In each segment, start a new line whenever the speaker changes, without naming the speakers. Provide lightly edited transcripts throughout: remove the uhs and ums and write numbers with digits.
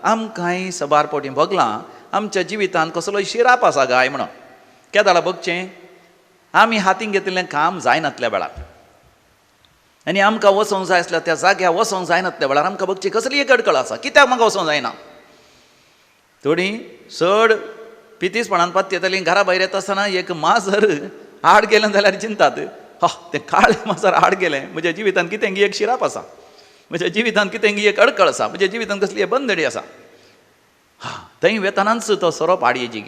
आमकांय सबार पोटी भोगलां आमच्या जिवितांत कसलो शिराप आसा गाय म्हणून केदाळा बघचें आमी हातीन घेतिल्लें काम जायनातल्या वेळार आनी आमकां वचोंक जाय आसल्या त्या जाग्यार वचोंक जायनातल्या वेळार आमकां बघची कसली एक अडकळ आसा कित्याक म्हाका वचोंक जायना. थोडी चड पितीसपणान पातयेतालीं घरा भायर येता आसतना एक माजर आड गेलें जाल्यार चिंतात तें काळें माजर आड गेलें म्हज्या जिवितांत कितें गी एक शिराप आसा, म्हज्या जिवितांत कितें गी एक अडकळ आसा, म्हज्या जिवितांत कसली एक बंदडी आसा. थंय वेतनानच तो सोरोप आड येजी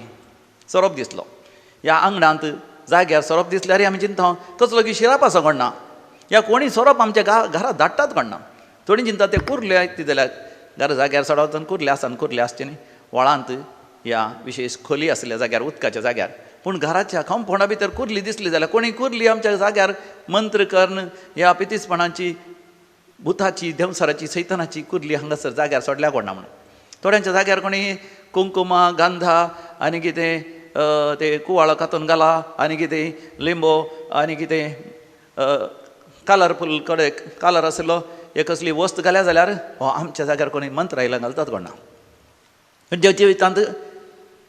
सोरोप दिसलो. ह्या आंगणांत जाग्यार सोरोप दिसल्यार आमी चिंता कसलो की शिराप आसा कोणना या कोणी सोरोप आमच्या घरांत धाडटात कोणना. थोडी चिंता ते कुर्ले ती जाल्यार घरा जाग्यार सोडोन कुर्ले आसा कुर्ले आसचे न्ही वळांत ह्या विशेश खोली आसल्या जाग्यार उदकाच्या जाग्यार. पूण घराच्या कंपाउंडा भितर कुर्ली दिसली जाल्यार कोणी कुर्ली आमच्या जाग्यार मंत्र कर्ण ह्या पितीसपणाची भुताची देवसराची सैतानाची कुर्ली हांगासर जाग्यार सोडल्या कोणा म्हणून. थोड्यांच्या जाग्यार कोणी कुंकुमा गांधा आनी कितें ते कुवाळो कातून घाला आनी कितें लिंबो आनी कितें कलरफूल कडे कलर आसलो एक कसली वस्त घाल्या जाल्यार आमच्या जाग्यार कोणी मंत्र आयला घालतात कोणा. म्हणजे जिवितांत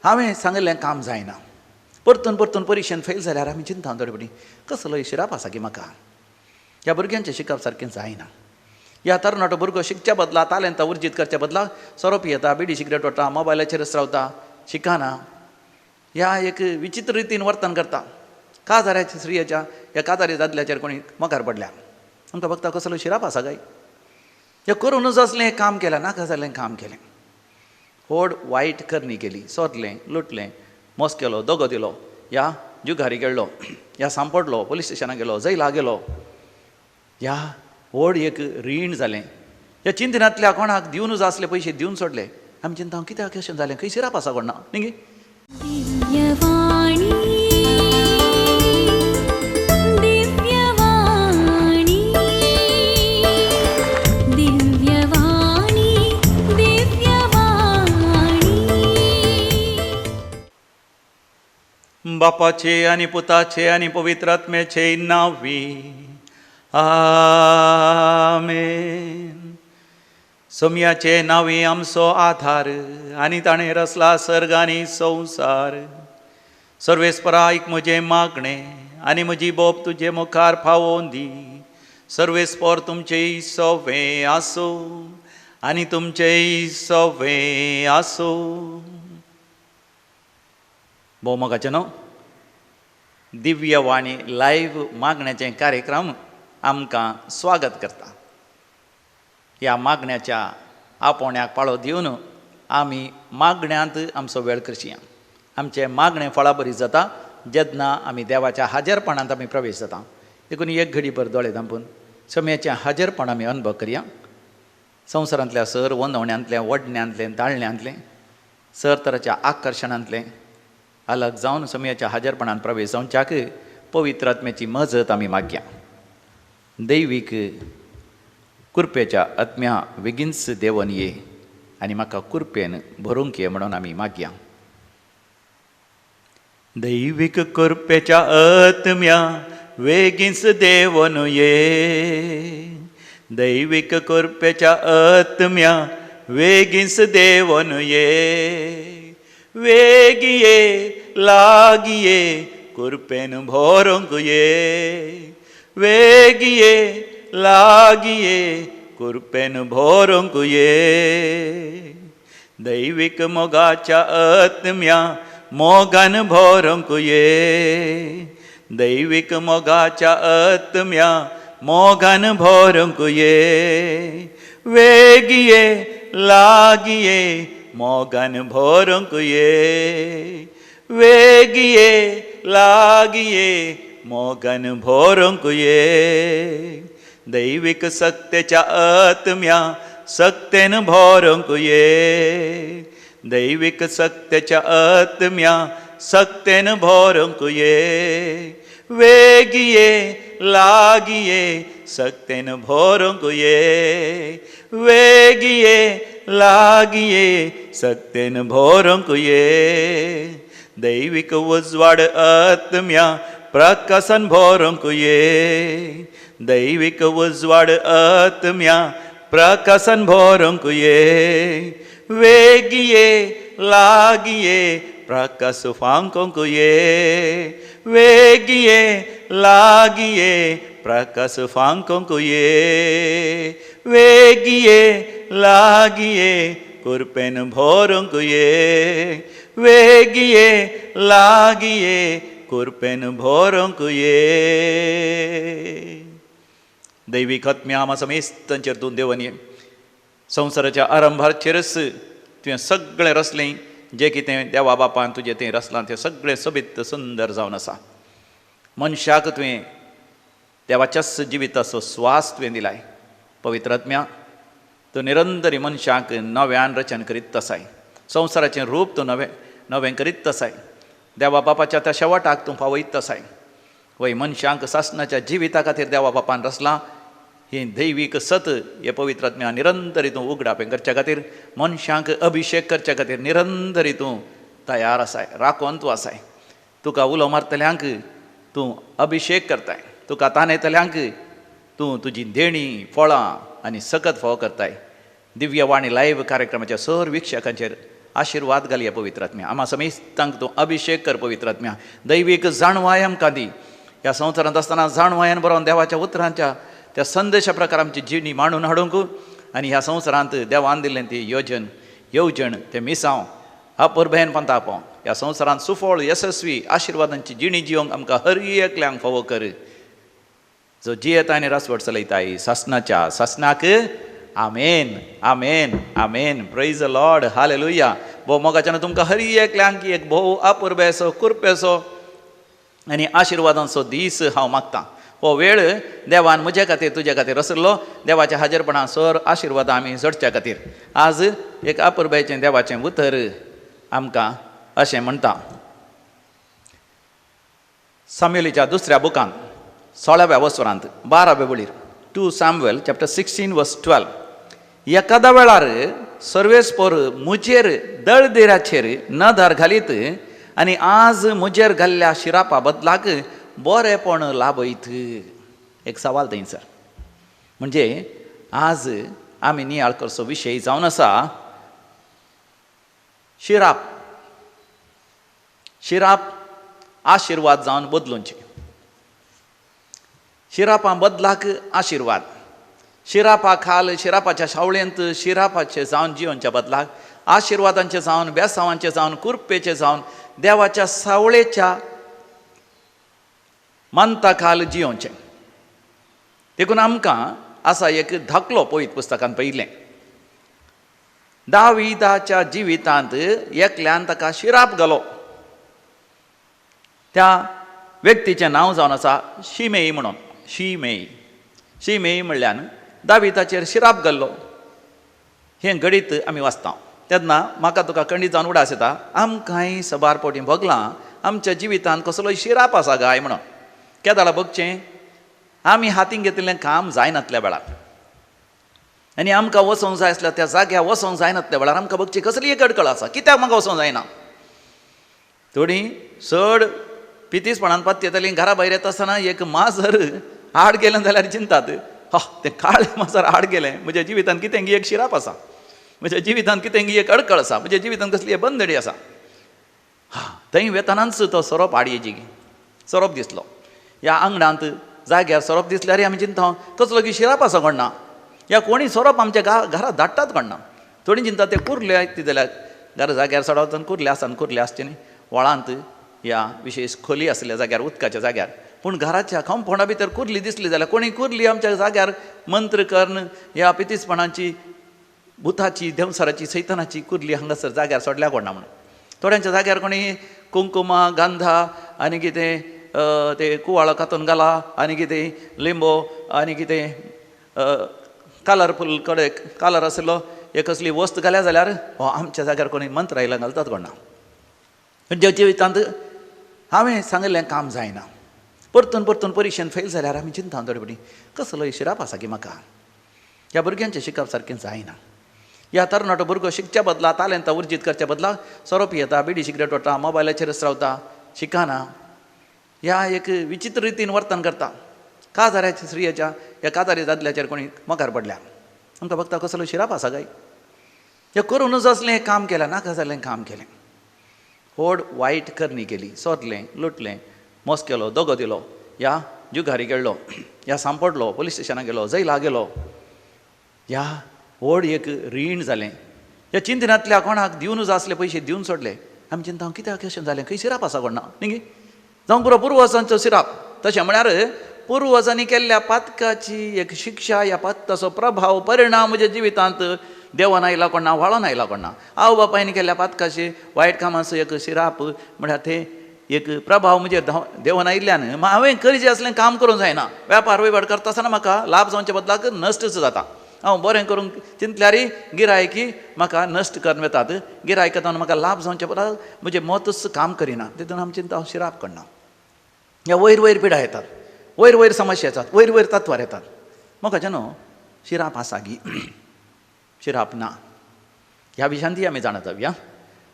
हांवें सांगिल्लें काम जायना परतून परतून परिक्षेन फेल जाल्यार आमी चिंता थोडे पटी कसलो शिराप आसा की म्हाका. ह्या भुरग्यांचें शिकप सारकें जायना. ह्या तरणाटो भुरगो शिकच्या बदला तालेंत उर्जीत करच्या बदला सोरोप येता बिडी सिगरेट वता मोबायलाचेरच रावता शिकाना. ह्या एक विचित्र रितीन वर्तन करता. काजाऱ्याच्या स्त्रियेच्या ह्या काजारी दादल्याचेर कोणी मोगार पडल्या आमकां बघता कसलो शिराप आसा गाय. हें करूनच असलें काम केलें नाका जाल्लें काम केलें. व्हड वायट करणी केली सोदलें लुटलें मोस केलो दोगो दिलो ह्या जुगारी गेल्लो ह्या सांपडलो पुलीस स्टेशनाक गेलो जैला गेलो ह्या व्हड एक रीण जालें. ह्या चिंतनांतल्या कोणाक दिवनूच आसले पयशे दिवन सोडले. आमी चिंता कित्याक अशें जालें खंय शिराप आसा कोणा न्ही. बापाचे आनी पुताचे आनी पवित्र आत्म्याचे नांवी आमेन. सोम्याचे नांवी आमचो आधार आनी ताणें रचला सर्ग आनी संवसार. सर्वेस्परा आयक म्हजें मागणें आनी म्हजी बोब तुजे मुखार फावोवन दी. सर्वेस्पर तुमचेय सोवें आसूं आनी तुमचेय सोवें आसूं. भोव मोगाचें न्हू दिव्य वाणी लायव्ह मागण्याचें कार्यक्रम आमकां स्वागत करता. ह्या मागण्याच्या आपोवण्याक पाळो दिवन आमी मागण्यांत आमचो वेळ करची. आमचें मागणें फळा बरी जाता जेन्ना आमी देवाच्या हाजीरपणांत आमी प्रवेश जाता. देखून एक घडी भर दोळे धांपून समयाचें हाजीरपण आमी अनुभव करया. संवसारांतल्या सर वंदवण्यांतलें वडण्यांतलें ताळण्यांतलें सर तराच्या आकर्शणांतलें अलग जावन समयाच्या हाजीरपणांत प्रवेश जावच्याक पवित्र आत्म्याची मजत आमी मागया. दैवीक कुरपेच्या आत्म्या बेगीनच देवन ये आनी म्हाका कुरपेन भरूंक ये म्हणून आमी मागया. दैवीक कुरपेच्या आत्म्या बेगीनच देवन ये. दैवीक कुरपेच्या आत्म्या बेगीनच देवन ये. वेगिये लागिये कुरपेन भरोंक ये. वेगिये लागिये कुरपेन भरोंक ये. दैवीक मोगाच्या आत्म्या मोगान भरोंक ये. दैवीक मोगाच्या आत्म्या मोगान भरोंक ये. वेगिये लागिये मोगान भरोंक ये. वेगिये लागिये मोगान भरोंक ये. दैवीक सक्तेच्या आत्म्या सक्तेन भरोंक ये. दैवीक सक्तेच्या आत्म्या सक्तेन भरोंक ये. वेगिये लागिये सक्तेन भरोंक ये. वेगिये लागिये सक्तेन भरोंक ये. दैवीक उजवाड आत्म्या प्रकाशन भरोंक ये. दैवीक उजवाड आत्म्या प्रकाशन भरोंक ये. वेगिये लागिये प्रकाश फांकोंक ये वेगिये लागिये प्रकाश फांकोंक ये वेगिये लागिये कुरपेन भोरोंक ये वेगिये लागिये कुरपेन भोरोंक ये. दैवीक आत्म्या आमा समेस्तांचेर तूं देवान ये. संवसाराच्या आरंभाचेरच तुवें सगळें रचलें जें कितें देवा बापान तुजें तें रचलां तें सगळें सोबीत सुंदर जावन आसा. मनशाक तुवें देवाच्याच जिविताचो स्वास तुवें दिलाय. पवित्र आत्म्या तूं निरंतरी मनशाक नव्यान रचन करीत आसाय. संवसाराचें रूप तूं नवें करीत आसाय. देवा बापाच्या त्या शेवटाक तूं पावयत आसाय. वय मनशांक सासणाच्या जिविता खातीर देवा बापान रचलां ही दैवीक सत हे पवित्र आत्म्या निरंतरी तूं उगडापें करच्या खातीर मनशांक अभिशेक करच्या खातीर निरंतरी तूं तयार आसाय, राखोन तूं आसाय. तुका उलो मारतल्यांक तूं अभिशेक करताय. तुका ताणयतल्यांक तूं तुजी देणी फळां आनी सकत फोव करताय. दिव्यवाणी लायव्ह कार्यक्रमाच्या सर विक्षकांचेर आशिर्वाद घाल या पवित्र आत्म्या. आमा समेस्तांक तूं अभिशेक कर पवित्र आत्म्या. दैवीक जाणवाय आमकां दी. ह्या संवसारांत आसतना जाणवायान बरोवन देवाच्या उतरांच्या त्या संदेशा प्रकार आमची जिणी मांडून हाडूंक आनी ह्या संवसारांत देवान दिल्लें ती येवजण तें मिसांव अपुरबेन पंतापोवंक ह्या संवसारांत सुफळ यशस्वी आशिर्वादांची जिणी जिवंक आमकां हर एकल्यांक फावो कर. जो जियेता आनी रासवट चलयताय सासणाच्या सासणाक आमेन आमेन आमेन. Praise the Lord. हालेलुया. भोव मोगाच्यान तुमकां हर एकल्यांक एक भोव अपुरबेसो कुरपेसो आनी आशिर्वादांचो दीस हांव मागतां. हो वेळ देवान म्हजे खातीर तुजे खातीर रचल्लो. देवाच्या हाजीरपणान सर आशिर्वाद आमी जोडच्या खातीर आज एक अपुरबायेचें देवाचें उतर आमकां अशें म्हणटा. सामुएलीच्या दुसऱ्या बुकांत 16व्या वसरांत 12व्या वळीर 2 Samuel chapter 16 verse 12. एकादा वेळार सर्वेस्पर मुजेर दळदेराचेर नदर घालीत आनी आज मुजेर घाल्ल्या शिरापा बदलाक बरेपण लाभयत. एक सवाल थंयसर म्हणजे आज आमी नियाळ करचो विशय जावन आसा शिराप. शिराप आशिर्वाद जावन बदलूंचे. शिरापा बदलाक आशिर्वाद. शिरापा खाल शिरापाच्या शावळेंत शिरापाचे जावन जिवनच्या बदलाक आशिर्वादांचे जावन बेसांवांचे जावन कुरपेचे जावन देवाच्या सावळेच्या मानता खाल जियोंचे. देखून आमकां आसा एक धाकलो पळयत पुस्तकांत पयलें. दाविदाच्या जिवितांत एकल्यान ताका शिराप घालो. त्या व्यक्तीचें नांव जावन आसा शिमेई म्हणून. शिमेई म्हणल्यान दाविदाचेर शिराप घाल्लो. हें गणीत आमी वाचता तेन्ना म्हाका तुका खंडीत जावन उडास येता आमकांय सबार पोटी भोगलां आमच्या जिवितांत कसलोय शिराप आसा गाय म्हणून. केदाळा बगचें आमी हातीन घेतिल्लें काम जायनातल्या वेळार आनी आमकां वचोंक जाय आसल्या त्या जाग्यार वचोंक जायनातल्या वेळार आमकां बगची कसली एक अडकळ आसा. कित्याक म्हाका वचोंक जायना. थोडीं चड पितीसपणान पातयेतालीं घरा भायर येता आसतना एक माजर आड गेलें जाल्यार चिंतात तें काळें माजर आड गेलें म्हज्या जिवितांत कितें एक शिराप आसा. म्हज्या जिवितांत कितें एक अडकळ आसा. म्हज्या जिवितांत कसली एक बंदडी आसा. थंय वेतनानच तो सोरोप आड येजी सोरोप दिसलो. ह्या आंगणांत जाग्यार सोरोप दिसल्यार आमी चिंता कसलो की शिराप आसा कोणना. ह्या कोणी सोरोप आमच्या घरा धाडटात कोणना. थोडीं चिंता ते कुर्ले ती जाल्यार घरा जाग्यार सोडोन कुर्ले आसा कुर्ले आसचे न्ही. वळांत ह्या विशेश खोली आसल्या जाग्यार उदकाच्या जाग्यार पूण घराच्या कंपाउंडा भितर कुर्ली दिसली जाल्यार कोणी कुर्ली आमच्या जाग्यार मंत्र कर्ण ह्या पितीसपणाची भुताची देवसाराची सैतानाची कुर्ली हांगासर जाग्यार सोडल्या कोणा म्हणून. थोड्यांच्या जाग्यार कोणी कुंकुमा गांधा आनी कितें ते कुवाळो कातून घाला आनी कितें लिंबो आनी कितें कलरफूल कडे कलर आसलो एक कसली वस्त घाल्या जाल्यार आमच्या जाग्यार कोणी मंत्र आयला घालतात कोणा. म्हणजे जिवितांत हांवें सांगिल्लें काम जायना. परतून परतून परिक्षेन फेल जाल्यार आमी चिंता थोडे कसलो शिराप आसा की म्हाका. ह्या भुरग्यांचें शिकप सारकें जायना. ह्या तरणाटो भुरगो शिकच्या बदला तालेंता उर्जीत करच्या बदला सोरोप येता बिडी सिगरेट वता मोबायलाचेरच रावता शिकाना. ह्या एक विचित्र रितीन वर्तन करता. काजाऱ्याच्या स्त्रियेच्या ह्या काजारी दादल्याचेर कोणी मोगार पडल्या. आमकां बघता कसलो शिराप आसा गाय. हे करूनच असलें हें काम केलें, नाका जाल्लें काम केलें. व्हड वायट करणी केली, सोदलें, लुटलें, मोस केलो, दोगो दिलो, या जुगारी खेळ्ळो, या सांपडलो, पुलीस स्टेशनाक गेलो, जैलाक गेलो, या व्हड एक रीण जालें. ह्या चिंतनांतल्या कोणाक दिवनूच आसले पयशे दिवन सोडले. आमी चिंता कित्याक अशें जालें, खंय सिराप आसा कोण ना न्ही. जावं पुरो पुर्वजांचो सिराप. तशें म्हळ्यार पुर्वजांनी केल्ल्या पातकाची एक शिक्षा, ह्या पातकाचो प्रभाव, परिणाम म्हज्या जिवितांत देवान आयला कोण ना, व्हाळोन आयला कोण ना. आवय बापायनी केल्ल्या पातकाचे वायट कामाचो एक सिराप म्हळ्यार ते एक प्रभाव म्हणजे देवान आयिल्ल्यान हांवें करचें असलें काम करूंक जायना. वेपार वैवाड करता आसतना म्हाका लाभ जावच्या बदलाक नश्टच जाता. हांव बरें करूंक चिंतल्यार गिरायकी म्हाका नश्ट करून वतात. गिरायकांत म्हाका लाभ जावच्या बदलाक म्हजें मतच काम करिना. तितून आमी चिंता हांव शिराप करना. ह्या वयर वयर पिडा येतात, वयर वयर समस्या येतात, वयर वयर तत्वार येतात. म्हाका न्हू शिराप आसा गी, शिराप ना, ह्या विशयान ती आमी जाणा जावया.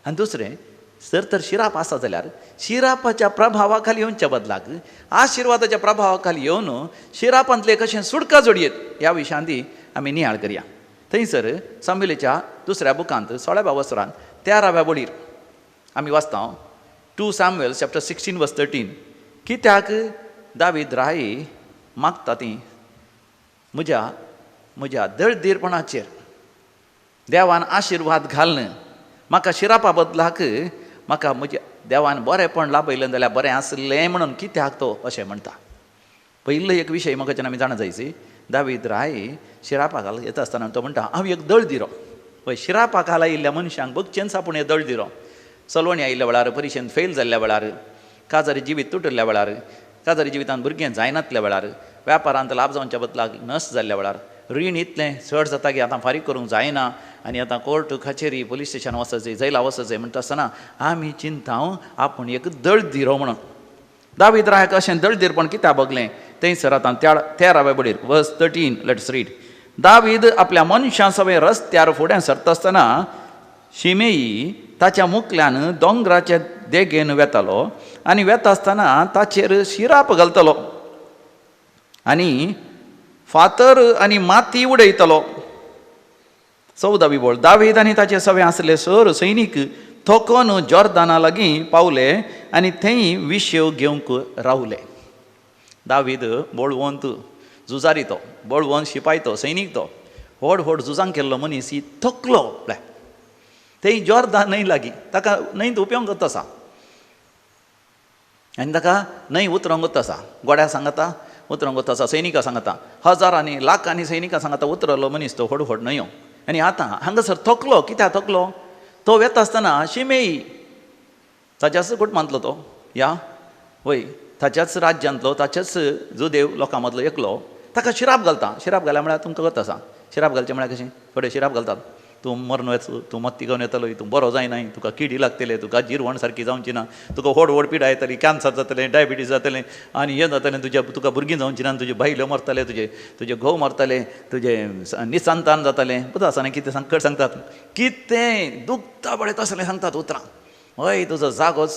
आनी दुसरें, जर तर शिराप आसा जाल्यार शिरापाच्या प्रभावा खाली येवच्या बदलाक आशिर्वादाच्या प्रभावा खाली येवन शिरापांतले कशें सुटका जोडयेत ह्या विशयान ती आमी नियाळ करया. थंयसर सामुएलीच्या दुसऱ्या बुकांत 16व्या वस्त्रांत 13व्या बळीर आमी वाचता 2 Samuel chapter 16 verse 13. कित्याक दावीद राई मागता ती म्हज्या दळदीरपणाचेर देवान आशिर्वाद घालन, म्हाका शिरापा बदलाक म्हाका म्हज्या देवान बरेंपण लाभयलें जाल्यार बरें आसलें म्हणून कित्याक तो अशें म्हणटा. पयलो एक विशय म्हाका आमी जाणा जायची. दावीद राय शिरापाक येता आसतना तो म्हणटा हांव एक दळदिरो. पळय, शिरापाक आयिल्ल्या मनशांक बगचेन सापूण हें दळदिरो. चलवणी आयिल्ल्या वेळार, परिक्षेंत फेल जाल्ल्या वेळार, काजारी जिवीत तुटल्या वेळार, काजारी जिवितांत भुरगें जायनातल्या वेळार, वेपारांत लाभ जावच्या बदलाक नश्ट जाल्ल्या वेळार, रीण इतलें चड जाता की आतां फारीक करूंक जायना आनी आतां कोर्ट कचेरी पुलीस स्टेशन वचचें, जैला वचचें म्हणटा आसतना आमी चिंताव आपूण एक दळदिरो म्हणून. दावीद रायाक अशें दळदिरपण कित्याक बगलें थंयसर आतां 13व्या बळीर वर्स 13 लेट्स रीड. दावीद आपल्या मनशां सवे रस्त्यार फुडें सरता आसतना शिमेई ताच्या मुखल्यान दोंगराचे देगेन वेतालो आनी वेता आसतना ताचेर शिराप घालतलो आनी फातर आनी माती उडयतलो. 14वी बोळ. दावीद आनी ताचे सवे आसले सर सैनीक थोकोन जॉर्दाना लागीं पावले आनी थंय विशेव घेवंक रावले. दावीद बोळवंत झुजारी तो, बोळवंत शिपाय तो, सैनीक तो, व्हड व्हड झुजांक केल्लो मनीस ही थकलो. थंय जॉर्दान न्हंय लागीं, ताका न्हंयत उपयोंग करता आसा आनी ताका न्हंय उतरोंक वता आसा. गोड्या सांगता उतरोंक वता आसा, सैनिकां सांगता, हजारांनी लाखांनी सैनिकां सांगता उतरलो मनीस तो व्हड व्हड न्हंयो. आनी आतां हांगासर थकलो. कित्याक थकलो? तो वेता आसतना शिमेई ताच्याच कुटुंबांतलो तो, या वय ताच्याच राज्यांतलो, ताच्याच जुदेव लोकां मदलो एकलो, ताका शिराप घालता. शिराप घाल्या म्हळ्यार तुमकां कळटा आसा शिराप घालचें म्हळ्यार कशें. थोडे शिराप घालतात, तूं मरण वेच, तूं मत्ती घेवन येतलो, तूं बरो जायनाय, तुका किडी लागतले, तुका जिरवण सारकी जावची ना, तुका व्हड व्हड पिडा येतली, कॅन्सर जातलें, डायबिटीज जातलें आनी हें जातलें, तुका भुरगीं जावची ना, तुजे बायल्यो मरतले, तुजे घोव मरतले, तुजें निसंतान जातलें. पळय आसा न्ही कितें सांगतात, कितें दुखता बळें तसलें सांगतात उतरां. हय, तुजो जागोच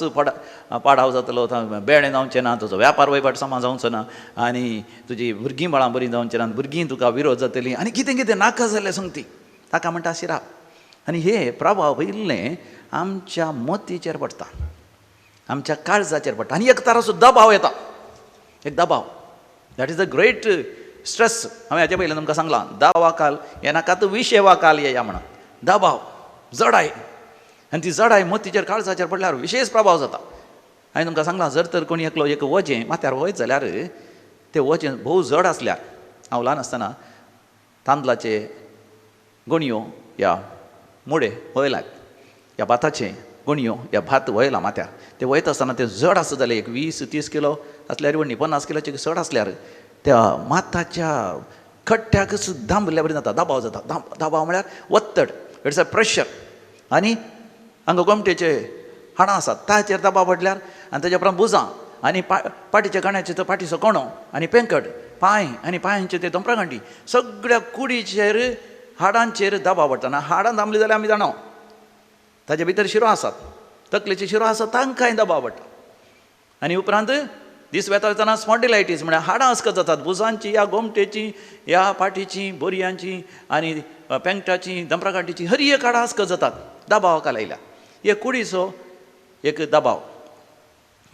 पाडाव जातलो, बेडें जावचें ना, तुजो वेपार वैपाट सामान जावचो ना आनी तुजी भुरगीं बाळां बरीं जावचीं ना, भुरगीं तुका विरोध जातलीं आनी कितें कितें नाका जाल्लें सांगती. ताका म्हणटा शिराप. आनी हे प्रभाव पयिल्लें आमच्या मतीचेर पडटा, आमच्या काळजाचेर पडटा आनी एक तराचो दबाव येता. एक दबाव, that is the great stress. हांवें हाचे पयलीं तुमकां सांगलां, दावाकाल हे नाकात विशेवाकाल येया म्हणून. दबाव, जडाय, आनी ती जडाय मतीचेर काळजाचेर पडल्यार विशेष प्रभाव जाता. हांवें तुमकां सांगलां, जर तर कोणी एकलो एक वजें माथ्यार वयत जाल्यार तें वजें भोव जड आसल्यार, हांव ल्हान आसतना तांदळाचे गणयो या मुडे वयल्यात, ह्या भाताचे गणयो या भात वयला माथ्यार, ते वयता आसतना ते जड आसा जाल्यार 20-30 किलो आसल्यार व्हडली 50 किलोचे चड आसल्यार त्या माताच्या खट्ट्याक सुद्दां भरल्या बरें जाता, दबाव जाता. दबाव म्हळ्यार वत्तड, इट्स अ प्रेशर. आनी हांगा गोमटेचे हाडां आसात, ताचेर दबाव पडल्यार आनी ताच्या उपरांत भुजां आनी पाटीच्या कण्याचे तो पाटीचो कणो आनी पेंकट, पांय आनी पांयांचे ते दोंपरागांटी, सगळ्या कुडीचेर हाडांचेर दबाव पडटा. ना हाडां दामली जाल्यार आमी जाणा ताचे भितर शिरो आसात, तकलेचे शिरो आसात, तांकांय दबाव पडटा. आनी उपरांत दीस वेताळतना स्पॉन्डिलायटीस म्हळ्यार हाडां अस्क जातात, भुजांची, ह्या गोमटेची, ह्या पाठीची, बोरयांची आनी पेंगटाची, दंप्रकाटीची हरी एक हाडां अस्क जातात दबावाक लायल्या. एक कुडीचो एक दबाव,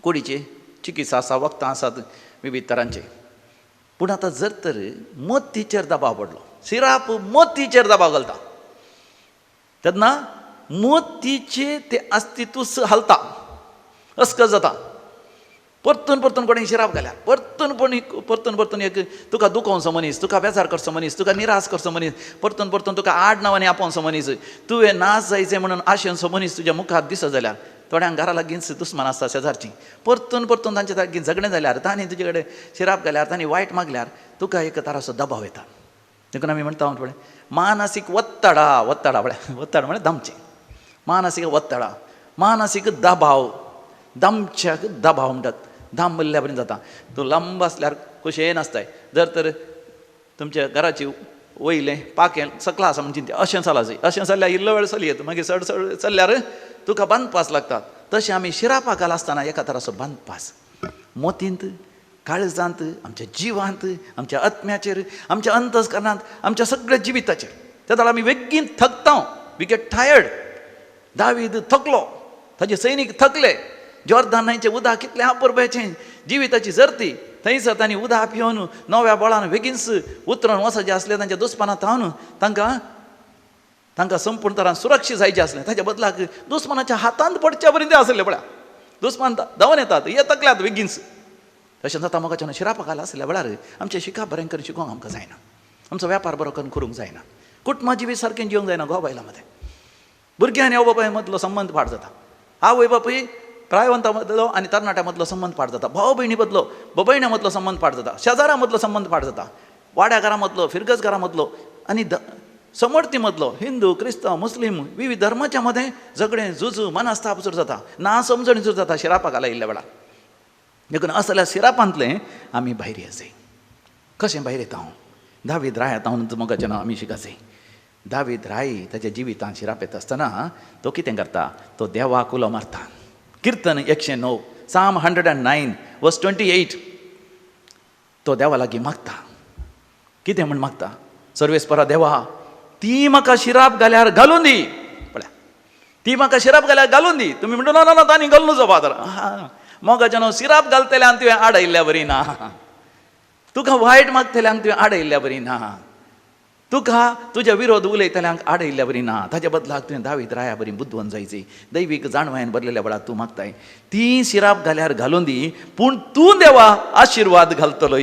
कुडीचे चिकित्सा आसा, वखदां आसात विविध तरांचे. पूण आतां जर तर मोतीचेर दबाव पडलो, सिराप मोतीचेर दबाव घालता तेन्ना मोतीचे ते अस्तित्व हालता, अस्क जाता. परतून परतून कोणी शिराप घाल्यार परतून परतून एक तुका दुखोवचो मनीस, तुका बेजार करचो मनीस, तुका निराश करचो मनीस, परतून परतून तुका आड नांवांनी आपोवचो मनीस, तुवें नाश जायचें म्हणून आशेचो मनीस तुज्या मुखार दिसत जाल्यार थोड्यांक घरा लागींच दुस्मान आसता शेजारची, परतून परतून तांचे लागीं झगडें जाल्यार, तांणी तुजे कडेन शिराप घाल्यार, तांणी वायट मागल्यार तुका एक तरासो दबाव येता. देखून आमी म्हणटा थोडें मानसीक वत्तड म्हळ्यार दमचें, मानसीक वत्तड, मानसीक दबाव, दमच्याक दबाव म्हणटात. धाम बल्ल्या पर्यंत जाता. तूं लांब आसल्यार कुशेन आसताय, जर तर तुमच्या घराची वयलें पाकें सकला आसा म्हणजे अशें चला जाय, अशें चल्ल्यार इल्लो वेळ चलयत, मागीर चड चड चल्ल्यार तुका बांदपास लागतात. तशें आमी शिरापा घाल आसतना एका तराचो बांदपास मोतींत, काळजांत, आमच्या जिवांत, आमच्या आत्म्याचेर, आमच्या अंतस्करणांत, आमच्या सगळ्या जिविताचेर. त्या वेळार आमी बेगीन थकता, वी गेट टायर्ड. दावीद थकलो, ताचे सैनीक थकले. जॉर्दान न्हंयचें उदक कितलें अपुरबाचें, जिविताची जर्ती, थंयसर तांणी उदक पिवन नव्या बळान बेगीनच उतरून वचचें आसलें. तांच्या दुस्मानांत हांवन तांकां संपूर्ण तरान सुरक्षीत जायचें आसलें. ताच्या बदलाक दुस्मानाच्या हातांत पडच्या पर्यंत आसलें. पळय दुस्मान धांवन येतात, हे तकल्यात बेगीनच. तशें जाता म्हाका शिरापा घाल आसल्या वेळार आमचें शिकाप बरें करून शिकोवंक आमकां जायना, आमचो वेपार बरो करून करूंक जायना, कुटुंबा जिवीत सारकें जिवंक जायना. घोव बायलां मदें भुरग्यां आनी आवय बापाय मदलो संबंद पाड जाता. आवय बापूय प्रायवंता मदलो आनी तरणाट्या मदलो संबंद पाड जाता. भाव भयणी मदलो, भयण्या मदलो संबंद पाड जाता. शेजाऱ्या मदलो संबंद पाड जाता. वाड्या घरा मदलो, फिरगज घरा मदलो आनी समर्थी मदलो, हिंदू, क्रिस्तांव, मुस्लीम विविध धर्माच्या मदें झगडें, झुजू, मनास्ताप सुरू जाता, ना समजणी सुरू जाता शिरापा घाला इल्ल्या वेळार. देखून असल्या शिरापांतलें आमी भायर येवंक जाय. कशें भायर येता हांव? दावीद रायात हांव मोगाचें नांव आमी शिकत जाय. दावीद राय ताच्या जिवितांत शिराप येता आसतना तो कितें करता? तो देवाक उलो मारता. कीर्तन 109, Psalm 109 verse 28. तो देवा लागीं मागता. कितें म्हण मागता? सर्वेस्परा देवा, ती म्हाका शिराप घाल्यार घालून दी. पळय, ती म्हाका शिराप घाल्यार घालून दी. तुमी म्हणटा ना ना तांणी घालूं नजो फादर. मोगाच्यान शिराप घालतल्यान तुवें आडयल्ल्या बरी ना, तुका वायट मागतल्यांक तुवें आडयल्ल्या बरी ना, तुका तुज्या विरोध उलयतल्यांक आडयल्ल्या बरी ना. ताच्या बदलाक तुवें दावीद राया बरी बुद्दवंत जायची. दैवीक जाणवायेन भरलेल्या वेळार तूं मागताय ती शिराप घाल्यार घालून दी, पूण तूं देवा आशिर्वाद घालतलो.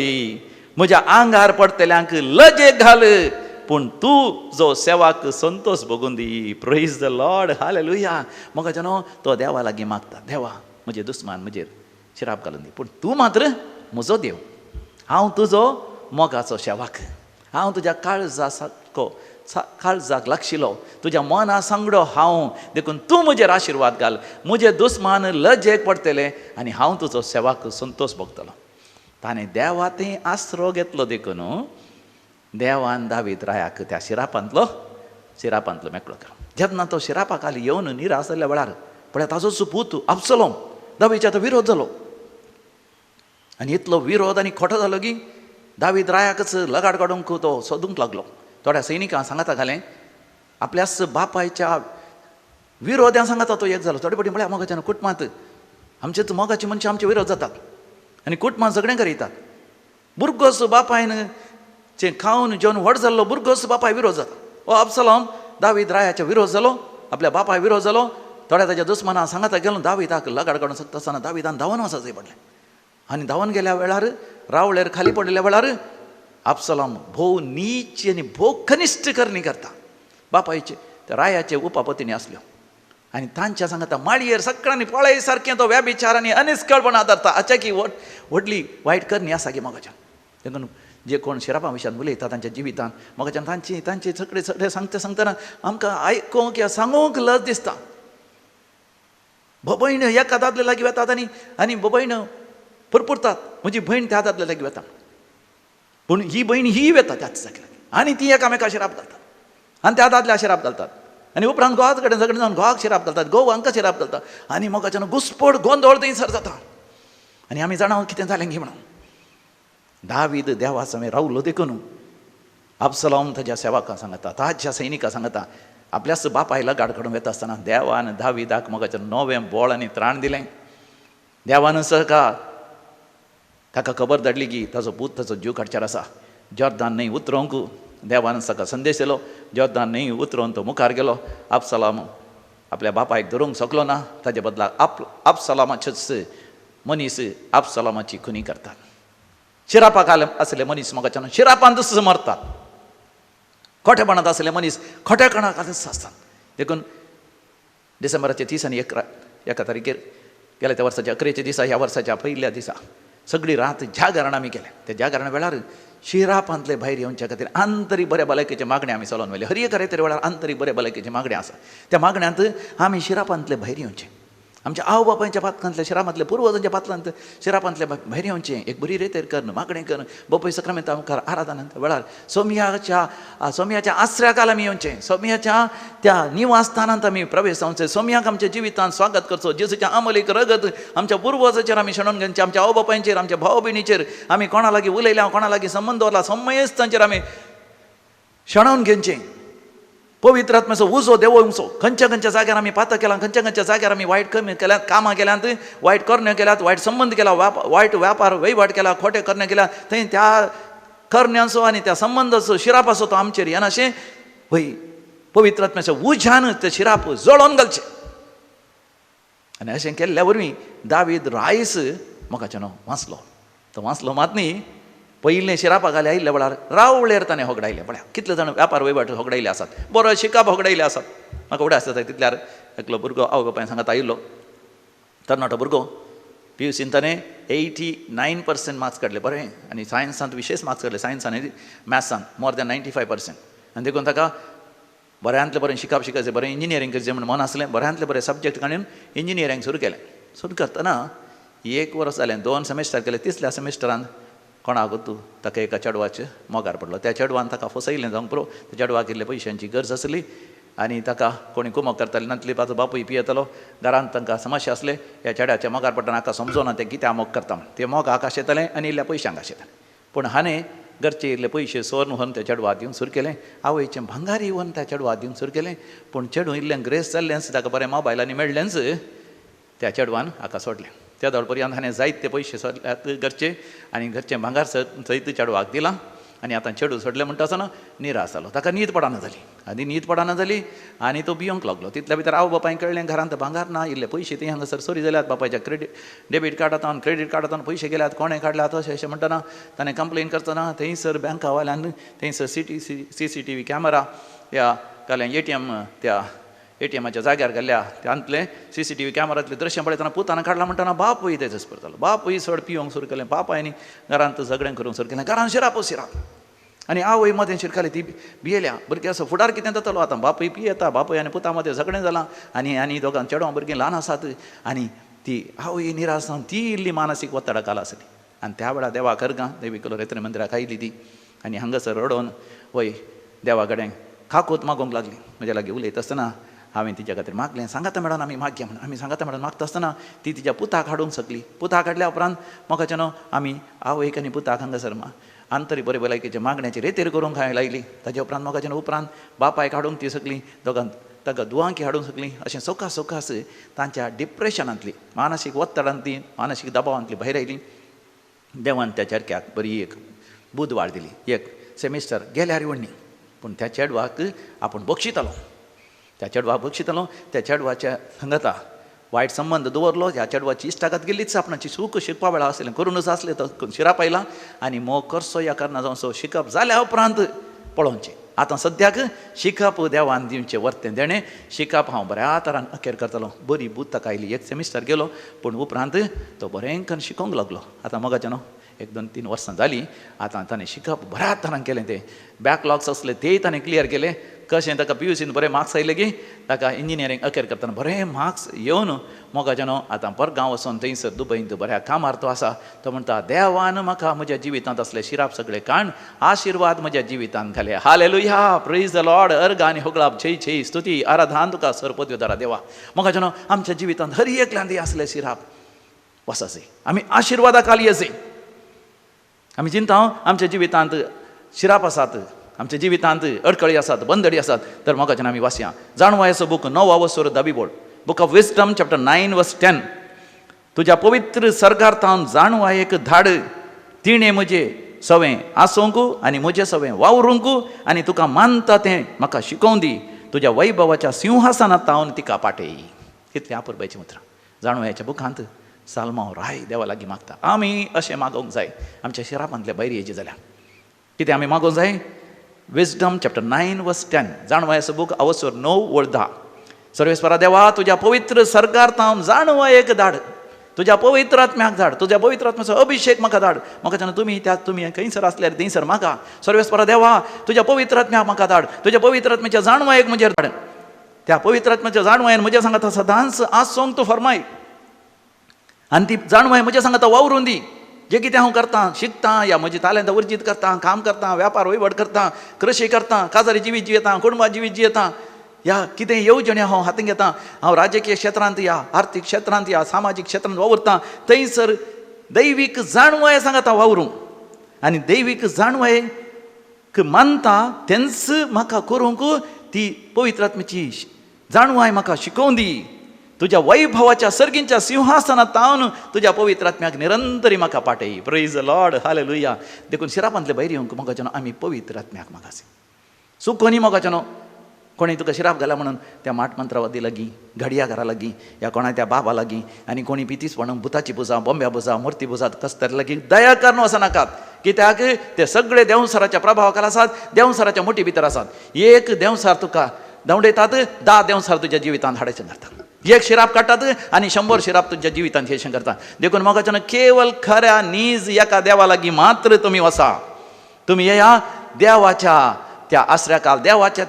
म्हज्या आंगार पडतल्यांक लजेक घाल, पूण तूं जो सेवाक संतोष भोगून दी. Praise the Lord, hallelujah. मोगाच्यानो तो देवा लागीं मागता, देवा म्हजे दुस्मान म्हजेर शिराप घालून दी, पूण तूं मात्र म्हजो देव. हांव तुजो मोगाचो सेवाक, हांव तुज्या काळजाक लागशिलो, तुज्या मना सांगडो हांव. देखून तूं म्हजेर आशिर्वाद घाल. म्हजे दुस्मान लजेक पडटले आनी हांव तुजो सेवाक संतोष भोगतलो. ताणें देवाचें आसरो घेतलो. देखून देवान दावीद रायाक त्या शिरापांतलो मेकळो केलो. जेन्ना तो शिरापा खाली येवन निराश जाल्ल्या वेळार पळय ताजोच पूत अबसलोम दावीदच्या विरोध जालो. आनी इतलो विरोध आनी खोटो जालो की दावीद रायाकच लगाड काडूंक तो सोदूंक लागलो. थोड्या सैनिकांक सांगाता घालें, आपल्याच बापायच्या विरोध्या सांगाता तो एक जालो. थोडे फावटी म्हळ्यार मोगाच्यान कुटुंबांत आमचेच मोगाची मनशां आमचे विरोध जातात आनी कुटुंबांत झगडें करितात. भुरगोच बापायन जें खावन जेवन व्हड जाल्लो भुरगोच बापाय विरोध जाता. हो अबसलोम दावीद रायाच्या विरोध जालो, आपल्या बापाय विरोध जालो. थोड्या ताच्या दुस्मानां सांगाता गेलो, दावीदाक लगाड काडून सकता आसतना दावीदान धांवन वचत जाय पडलें. आनी धांवन गेल्या वेळार रावळेर खाली पडलेल्या वेळार अबसलोम भोव नीच आनी भोव कनिश्ट करणी करता. बापायचे त्या रायाचे उपापतीनी आसल्यो आनी तांच्या सांगता माळयेर सकाळीं पळय सारकें तो व्याभिचार आनी अनिश्कळपणां धरता. हाच्या व्हडली वायट करणी आसा गे मोगाच्यान. देखून जे कोण शिरापा विशयान उलयता तांच्या जिवितांत मोगाच्यान तांचे सगळे सांगतना आमकां आयकूंक या सांगूंक लज दिसता. भयण एका दादले लागीं वतात आनी भयण पुरपुरतात, म्हजी भयण त्या दादले लागीं वता, पूण ही भयण ही वता त्याच जाग्यार आनी ती एकामेका शिराप घालतात आनी त्या दादल्या शिराप घालतात आनी उपरांत घोवाच कडेन झगडें जावन घोवाक शिराप घालतात, घोव हांकां शिराप घालतात आनी मोगाच्यान घुस्पड गोंदळ थंयसर जाता. आनी आमी जाणा कितें जालें गी म्हणून. दावीद देवा समेर रावलो देखून अबसलोम ताच्या सेवकां सांगता, ताच्या सैनिकां सांगता, आपल्याच बापायला गाड काडून वता आसतना देवान दाविदाक मोगाचें नवें बळ आनी त्राण दिलें. देवान सका ताका खबर धाडली की ताचो पूत ताचो जीव काडच्यार आसा. जॉर्दान न्हंय उतरोवंक देवान सका संदेश दिलो. जॉर्दान न्हंय उतरोवन तो मुखार गेलो. अबसलोम आपल्या बापायक धरूंक शकलो ना. ताचे बदलाक अबसलोमाचेच मनीस अबसलोमाची खुनी करतात. शिरापाक आसले मनीस मोगाच्यान शिरापांतच मरतात. खोटेपणांत आसले मनीस खोटेपणांतच आसतात. देखून डिसेंबराच्या 30 आनी 1 तारीखेर गेल्या त्या वर्साच्या 11 दिसा ह्या वर्साच्या पयल्या दिसा सगळी रात जागरण आमी केलें. त्या जागरण वेळार शिरापांतले भायर येवच्या खातीर आंतरीक बऱ्या भलायकेचे मागणे आमी चलोवन व्हेले. हर एक तरे वेळार आंतरीक बऱ्या भलायकेचे मागणे आसा. त्या मागण्यांत आमी शिरापांतले भायर येवचें. आमच्या आवय बापायच्या पातकांतल्या शिरापांतले पुर्वजांच्या पातकांत शिरापांतले भायर येवचें. एक बरी रेतेर कर, मागणें कर, बापूय सक्रामेंता मुखार आराधनांत वेळार सोमयाच्या आश्रयाकाल आमी येवचें. सोमयाच्या त्या निवासस्थानांत आमी प्रवेश जावचें. सोमयाक आमच्या जिवितांत स्वागत करचो. जेजूच्या अमलीक रगत आमच्या पुर्वजाचेर आमी शेणोवन घेवचें. आमच्या आवय बापायचेर, आमच्या भाव भयणीचेर आमी कोणा लागीं उलयल्या, कोणा लागीं संबंद दवरला, समयस्तांचेर आमी शेणोवन घेवचें. पवित्र आत्म्याचो उजो देवोवचो. खंयच्या खंयच्या जाग्यार आमी पातक केलां, खंयच्या खंयच्या जाग्यार आमी वायट कमी केल्यात, कामां केल्यात, वायट करण्यो केल्यात, वायट संबंद केला, वायट व्यापार वहिवाट केला, खोटे करणे केल्या, थंय त्या करण्यांचो आनी त्या संबंदाचो शिराप आसो तो आमचेर येना अशें वय पवित्र आत्म्याच्या उज्यान ते शिराप जळोवन घालचें. आनी अशें केल्ल्या वरवीं दावीद रायस मोगाचें नांव वाचलो. तो वाचलो मात न्ही, पयलें शिरापा घाले आयिल्ल्या वेळार रावळेर ताणें होगडायलें. पळया कितले जाण व्यापार वहिवाट होगडायले आसात, बरो शिकाप होगडायले आसात. म्हाका उडे आसता तितल्यार एकलो भुरगो आवय बापायन सांगता आयिल्लो, तरणाटो भुरगो, PUCन ताणें 89% मार्क्स काडले बरें, आनी सायन्सांत विशेश मार्क्स काडले, सायन्सान आनी मॅथ्सान मोर दॅन 95%. आनी देखून ताका बऱ्यांतलें बरें शिकप शिकायचें, बरें इंजिनियरींग करचें म्हण मन आसलें. बऱ्यांतलें बरें सब्जेक्ट काडून इंजिनियरींग सुरू केलें. सुरू करतना 1 वर्स जालें, 2 सेमेस्टर केले. तिसऱ्या सेमेस्टरान कोणाक तूं ताका एका चेडवाचें मोगार पडलो. त्या चेडवान ताका फसयलें जावंक पुरो. त्या चेडवाक इल्ले पयशांची गरज आसली आनी ताका कोणी कुमक करताले. नातली ताचो बापूय पियेतालो. घरांत तांकां समस्या आसले. ह्या चेड्याच्या मोगार पडटना हाका समजोना तें कित्याक मोग करता म्हण. तें मोगाक आशेतालें आनी इल्ल्या पयशांक आशेतालें. पूण हाणें घरचे इल्ले पयशे सोर्न व्हरून त्या चेडवाक दिवंक सुरू केलें. आवयचें भांगारी व्हरून त्या चेडवाक दिवंक सुरू केलें. पूण चेडूं इल्लें ग्रेस जाल्लेंच, ताका बरें मोबायलांनी मेळ्ळेंच, त्या चेडवान हाका सोडलें. त्या दळपर्यंत हाणें जायते पयशे सोडल्यात घरचे, आनी घरचें भांगार सयत चेडवाक दिलां. आनी आतां चेडूं सोडलें म्हणटा आसतना निराश जालो. ताका न्हीद पडना जाली. आनी न्हीद पडना जाली आनी तो भियोंक लागलो. तितल्या भितर आवय बापायक कळ्ळें घरांत भांगार ना, इल्ले पयशे थंय हांगासर चोरी जाल्यात. बापायच्या डेबीट कार्डांतल्यान क्रेडीट कार्डांतल्यान पयशे गेल्यात, कोणें काडल्यात अशें म्हणटना ताणें कंप्लेन करतना थंयसर बँकावाल्यान थंयसर CCTV कॅमेरा ह्या घालें. त्या ATMच्या जाग्यार गेल्ल्या त्यांतले CCTV कॅमेरांतले दृश्य पळयतना पुतान काडला म्हणटना बापूय तेजस पडतालो. बापूय चड पियोंक सुरू केलें. बापायनी घरांत झगडें करूंक सुरू केलें. घरांत शिराप आनी आवय मदें शिरकाली. ती भियेल्या. भुरगें असो फुडार कितें जातालो आतां. बापूय पियेता, बापूय आनी पुता मदें झगडें जालां. आनी दोगां चेडवां भुरगीं ल्हान आसात. आनी ती आवय निराश जावन ती इल्ली मानसीक वत्तडाक आसली. आनी त्या वेळार देवा करगां देविकुलो रेत्रे मंदिराक आयली ती. आनी हांगासर रडोवन वय देवा कडेन खाकूत मागोवंक लागली. म्हज्या लागीं उलयत आसतना हांवें तिच्या खातीर मागलें. सांगाता मॅडम आमी मागया म्हणून. आमी सांगाता मॅडम मागता आसतना ती तिच्या पुताक हाडूंक शकली. पुताक हाडल्या उपरांत मोगाचें न्हू आमी आवयक आनी पुताक हांगासर आंतरीक बरे भलायकेचे मागण्याची रेतेर करूंक हांवें लायली. ताच्या उपरांत मोगाचें उपरांत बापायक हाडूंक ती सकली. दोगांक ताका दुवांकी हाडूंक सकली. अशें सोकास तांच्या डिप्रेशनांतली, मानसीक वत्तडांतली, मानसीक दबावांतली भायर आयली. देवान त्या चेडक्याक बरी एक बुद वाड दिली. एक सेमिस्टर गेल्यार व्हडणी. पूण त्या चेडवाक आपूण बक्षितालो. त्या चेडवाच्या संगता वायट संबंद दवरलो. ह्या चेडवाची इश्टागत गेल्लीच आपणाची सूख शिकपा वेळा आसलें. करूनच आसलें तो शिराप आयला आनी मोग करचो ह्या कारणां जावन सो शिकप जाल्या उपरांत पळोवचें. आतां सद्याक शिकप देवान दिवचें वर्तें देणें. शिकप हांव बऱ्या तरान अखेर करतालो. बरी बूद ताका आयली. एक सेमिस्टर गेलो पूण उपरांत तो बरें करून शिकोवंक लागलो. आतां मोगाचें न्हू 1-2-3 वर्सां जालीं. आतां ताणें शिकप बऱ्या तरान केलें. तें बॅकलॉग्स आसले तेय ताणें क्लियर केले. कशें ताका PUCन बरें मार्क्स आयले की ताका इंजिनियरींग अखेर करतना बरें मार्क्स येवन मोगाचें न्हू आतां परगांव वचोन थंयसर दुबयंत बऱ्या कामार तो आसा. तो म्हणटा देवान म्हाका म्हज्या जिवितांत असले शिराप सगळे काण आशिर्वाद म्हज्या जिवितांत घाले. Hallelujah, praise the Lord. अर्ग आनी होगळाप जय स्तुती आराधन तुका सरपद्यो दारा देवा. मोगाचें न्हू आमच्या जिवितांत हर एकल्यांदी असले शिराप वसासे, आमी आशिर्वादा खाली असे. आमी चिंता आमच्या जिवितांत शिराप आसात, आमच्या जिवितांत अडकळी आसात, बंदडी आसात, तर मोगाच्यान आमी वाचया जाणवायचो बूक 9 दावी board, book of wisdom chapter 9:10. तुज्या पवित्र सर्गार्थान जाणवायेक धाड, तिणें म्हजें सवें आसूंक आनी म्हजें सवें वावरूंक आनी तुका मानता तें म्हाका शिकोवन दी. तुज्या वैभवाच्या सिंहासनांत तावन तिका पाठय. कितलें अपुरबायचें उतरां. जाणवायच्या बुकांत सालमांव राय देवा लागीं मागता. आमी अशें मागोवंक जाय आमच्या शिरापांतल्या बैरी हेजी जाल्यार. कितें आमी मागोवंक जाय? Wisdom chapter 9:10. जाणवायचो बूक अवसर 9:10. सर्वेस्परा देवा, तुज्या पवित्र सर्गार्थान जाणवायेक धाड, तुज्या पवित्र आत्म्याक धाड, तुज्या पवित्र आत्म्याचो अभिषेक म्हाका धाड. म्हाका तुम्ही खंयसर आसल्यार थंयसर मागा. सर्वेस्परा देवा, तुज्या पवित्र आत्म्याक म्हाका धाड, तुज्या पवित्र आत्म्याच्या जाणवायेक म्हजेर धाड. त्या पवित्र आत्म्याच्या जाणवायेन म्हज्या सांगाता सदांच आसूंक तूं फरमाय आनी ती जाणवाय म्हज्या सांगाता वावरून दी. जे कितें हांव करतां, शिकतां, या म्हजी तालंतां वर्जीत करतां, काम करतां, व्यापार वैवड करतां, कृशी करतां, काजारी जिवीत जियेतां, कुटुंबा जिवीत जियेतां, या कितें येवजण्यो हांव हातीन घेतां, हांव राजकीय क्षेत्रांत या, आर्थीक क्षेत्रांत या, सामाजीक क्षेत्रांत वावुरतां, थंयसर दैवीक जाणवाय सांगाता वावरूंक आनी दैवीक जाणवायेक मानता तेंच म्हाका करूंक ती पवित्र आत्म्याची जाणवाय म्हाका शिकोवन दी. तुज्या वैभवाच्या सर्गींच्या सिंहासनांत तावन तुज्या पवित्र आत्म्याक निरंतरी म्हाका पाठय. Praise the Lord, hallelujah. देखून शिरापांतले बैरी येवंक मोगाच्यान आमी पवित्र आत्म्याक मागासी. सुखोनी मोगाच्यान कोणी तुका शिराप घाला म्हणून त्या माट मंत्रावादी लागीं, घडयाघरा लागीं, या कोणा त्या बाबा लागीं आनी कोणी पितीस म्हणून भुताची पुजा, बोंब्या पुजा, मूर्ती पुजात कसतरी लागीं दया करनो वचनाकात. कित्याक ते सगळे देंवसाराच्या प्रभावा खाला आसात, देंवसाराच्या मुठी भितर आसात. एक देंवसार तुका दवडयतात, 10 देंवसार तुज्या जिवितांत हाडचें धरतात. एक शिराप काडटात आनी 100 शिराप तुज्या जिवितांत हेशें करता. देखून मोगाच्यान केवळ खऱ्या नीज एका देवा लागीं मात्र तुमी वसा. तुमी येया देवाच्या त्या आसऱ्या काल, देवाच्या